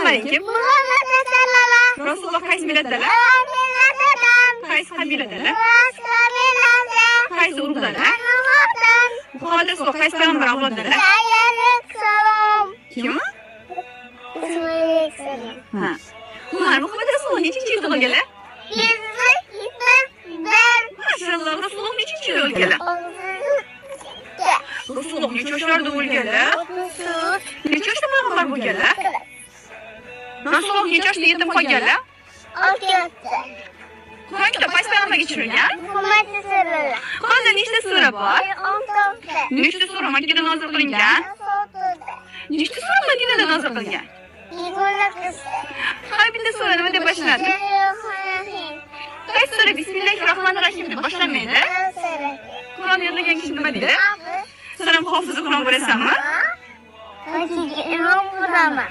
qilaveringki. Muhammad sallallohu Rasululloh qaysi millatdalar? Qaysi qabiladalar? Qaysi urug'dalar? Muhammad Rasululloh qaysi payg'ambar avlodidalar? Kim? Ha. Umar Muhammad Rasululloh nechinchi yilda o'lganlar? Maşallah, Rasululloh nechinchi yilda o'lganlar? Rasululloh necha yoshlarda o'lganlar? Necha yoshda payg'ambar bo'lganlar? Rasululloh necha yoshda yetim qolganlar? 6 yoshda. Qur'on kitob qaysi payg'ambarga tushirilgan? Muhammad sallallohu. Qur'onda nechta sura bor? 10 Nechta sura Makkada nozil qilingan? Nechta sura Madinada nozil qilingan? Har bitta sura nima deb boshlanadi? Qaysi sura Bismillahirrohmanirrohim deb boshlanmaydi? Qur'on yodlagan kishi nima deydi? Sen ham hofizi Qur'on bo'lasanmi? Imom bo'laman.